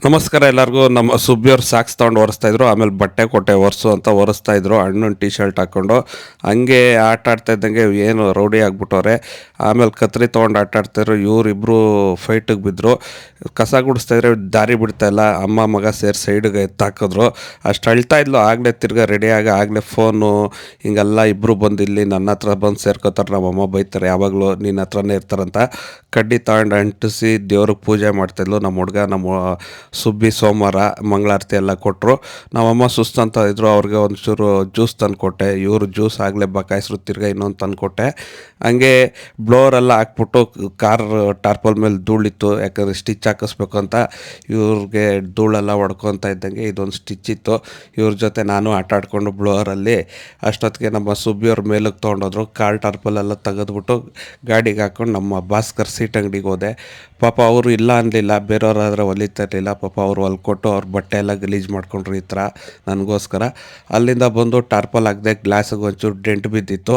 ನಮಸ್ಕಾರ ಎಲ್ಲರಿಗೂ. ನಮ್ಮ ಸುಬ್ಬಿಯವ್ರು ಸಾಕ್ಸ್ ತೊಗೊಂಡು ಒರೆಸ್ತಾಯಿದ್ರು, ಆಮೇಲೆ ಬಟ್ಟೆ ಕೊಟ್ಟೆ ಒರೆಸು ಅಂತ ಒರೆಸ್ತಾಯಿದ್ರು ಅಣ್ಣನ ಟೀ ಶರ್ಟ್ ಹಾಕ್ಕೊಂಡು. ಹಂಗೆ ಆಟ ಆಡ್ತಾ ಇದ್ದಂಗೆ ಏನು ರೌಡಿ ಆಗಿಬಿಟ್ಟವ್ರೆ. ಆಮೇಲೆ ಕತ್ರಿ ತೊಗೊಂಡು ಆಟ ಆಡ್ತಾಯಿದ್ರು. ಇವರಿಬ್ಬರು ಫೈಟಿಗೆ ಬಿದ್ದರು. ಕಸ ಗುಡಿಸ್ತಾಯಿದ್ರೆ ದಾರಿ ಬಿಡ್ತಾಯಿಲ್ಲ. ಅಮ್ಮ ಮಗ ಸೇರಿ ಸೈಡ್ಗೆ ಎತ್ತಾಕಿದ್ರು. ಅಷ್ಟು ಅಳ್ತಾ ಇದ್ಲು. ಆಗಲೇ ತಿರ್ಗಾ ರೆಡಿಯಾಗಿ ಆಗಲೇ ಫೋನು ಹಿಂಗೆಲ್ಲ ಇಬ್ಬರು ಬಂದು ಇಲ್ಲಿ ನನ್ನ ಹತ್ರ ಬಂದು ಸೇರ್ಕೋತಾರೆ. ನಮ್ಮಮ್ಮ ಬೈತಾರೆ, ಯಾವಾಗಲೂ ನಿನ್ನ ಹತ್ರನೇ ಇರ್ತಾರಂತ. ಕಡ್ಡಿ ತಗೊಂಡು ಅಂಟಿಸಿ ದೇವ್ರಿಗೆ ಪೂಜೆ ಮಾಡ್ತಾಯಿದ್ಲು ನಮ್ಮ ಹುಡುಗ. ನಮ್ಮ ಸುಬ್ಬಿ ಸೋಮವಾರ ಮಂಗಳಾರತಿ ಎಲ್ಲ ಕೊಟ್ಟರು. ನಮ್ಮಮ್ಮ ಸುಸ್ತಂತ ಇದ್ದರು, ಅವ್ರಿಗೆ ಒಂಚೂರು ಜ್ಯೂಸ್ ತಂದು ಕೊಟ್ಟೆ. ಇವರು ಜ್ಯೂಸ್ ಆಗಲೇ ಬಕಾಯಿಸ್ರು, ತಿರ್ಗಾ ಇನ್ನೊಂದು ತಂದು ಕೊಟ್ಟೆ. ಹಂಗೆ ಬ್ಲೋರೆಲ್ಲ ಹಾಕ್ಬಿಟ್ಟು ಕಾರ್ ಟಾರ್ಪಲ್ ಮೇಲೆ ಧೂಳಿತ್ತು, ಯಾಕಂದರೆ ಸ್ಟಿಚ್ ಹಾಕಿಸ್ಬೇಕು ಅಂತ. ಇವ್ರಿಗೆ ಧೂಳೆಲ್ಲ ಹೊಡ್ಕೊತಾ ಇದ್ದಂಗೆ ಇದೊಂದು ಸ್ಟಿಚ್ ಇತ್ತು. ಇವ್ರ ಜೊತೆ ನಾನು ಆಟ ಆಡ್ಕೊಂಡು ಬ್ಲೋರಲ್ಲಿ ಅಷ್ಟೊತ್ತಿಗೆ ನಮ್ಮ ಸುಬ್ಬಿಯವ್ರ ಮೇಲಕ್ಕೆ ತೊಗೊಂಡೋದ್ರು. ಕಾರ್ ಟಾರ್ಪಲೆಲ್ಲ ತೆಗೆದ್ಬಿಟ್ಟು ಗಾಡಿಗೆ ಹಾಕ್ಕೊಂಡು ನಮ್ಮ ಭಾಸ್ಕರ್ ಸೀಟ್ ಅಂಗಡಿಗೆ ಹೋದೆ. ಪಾಪ ಅವರು ಇಲ್ಲ ಅನ್ನಲಿಲ್ಲ, ಬೇರೆಯವರಾದರೆ ಹೊಲಿತಾ ಇರಲಿಲ್ಲ. ಪಾಪ ಅವರು ಹೊಲ್ಕೊಟ್ಟು ಅವ್ರ ಬಟ್ಟೆ ಎಲ್ಲ ಗಲೀಜು ಮಾಡ್ಕೊಂಡ್ರು ಈ ಥರ ನನಗೋಸ್ಕರ. ಅಲ್ಲಿಂದ ಬಂದು ಟಾರ್ಪಲ್ ಹಾಕಿದೆ. ಗ್ಲಾಸಿಗೆ ಒಂಚೂರು ಡೆಂಟ್ ಬಿದ್ದಿತ್ತು,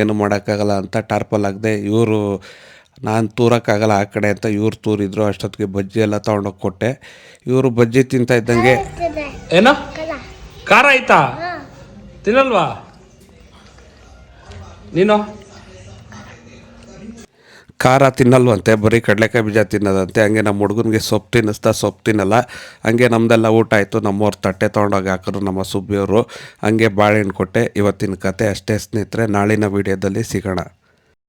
ಏನು ಮಾಡೋಕ್ಕಾಗಲ್ಲ ಅಂತ ಟಾರ್ಪಲ್ ಹಾಕಿದೆ. ಇವರು ನಾನು ತೂರೋಕ್ಕಾಗಲ್ಲ ಆ ಕಡೆ ಅಂತ ಇವ್ರು ತೂರಿದ್ರು. ಅಷ್ಟೊತ್ತಿಗೆ ಬಜ್ಜಿ ಎಲ್ಲ ತೊಗೊಂಡೋಗಿ ಕೊಟ್ಟೆ. ಇವರು ಬಜ್ಜಿ ತಿಂತಾ ಇದ್ದಂಗೆ, ಏನೋ ಖಾರ ಆಯ್ತಾ ತಿನ್ನಲ್ವಾ ನೀನು? ಖಾರ ತಿನ್ನಲ್ವಂತೆ, ಬರೀ ಕಡಲೆಕಾಯಿ ಬೀಜ ತಿನ್ನೋದಂತೆ. ಹಂಗೆ ನಮ್ಮ ಹುಡುಗನಿಗೆ ಸೊಪ್ಪು ತಿನ್ನಿಸ್ತಾ, ಸೊಪ್ಪು ತಿನ್ನಲ್ಲ. ಹಂಗೆ ನಮ್ಮದೆಲ್ಲ ಊಟ ಆಯಿತು. ನಮ್ಮವ್ರು ತಟ್ಟೆ ತೊಗೊಂಡೋಗಿ ಹಾಕಿದ್ರು ನಮ್ಮ ಸುಬ್ಬಿಯವರು. ಹಂಗೆ ಬಾಳೆಹಣ್ಣು ಕೊಟ್ಟೆ. ಇವತ್ತಿನ ಕತೆ ಅಷ್ಟೇ ಸ್ನೇಹಿತರೆ. ನಾಳಿನ ವೀಡಿಯೋದಲ್ಲಿ ಸಿಗೋಣ.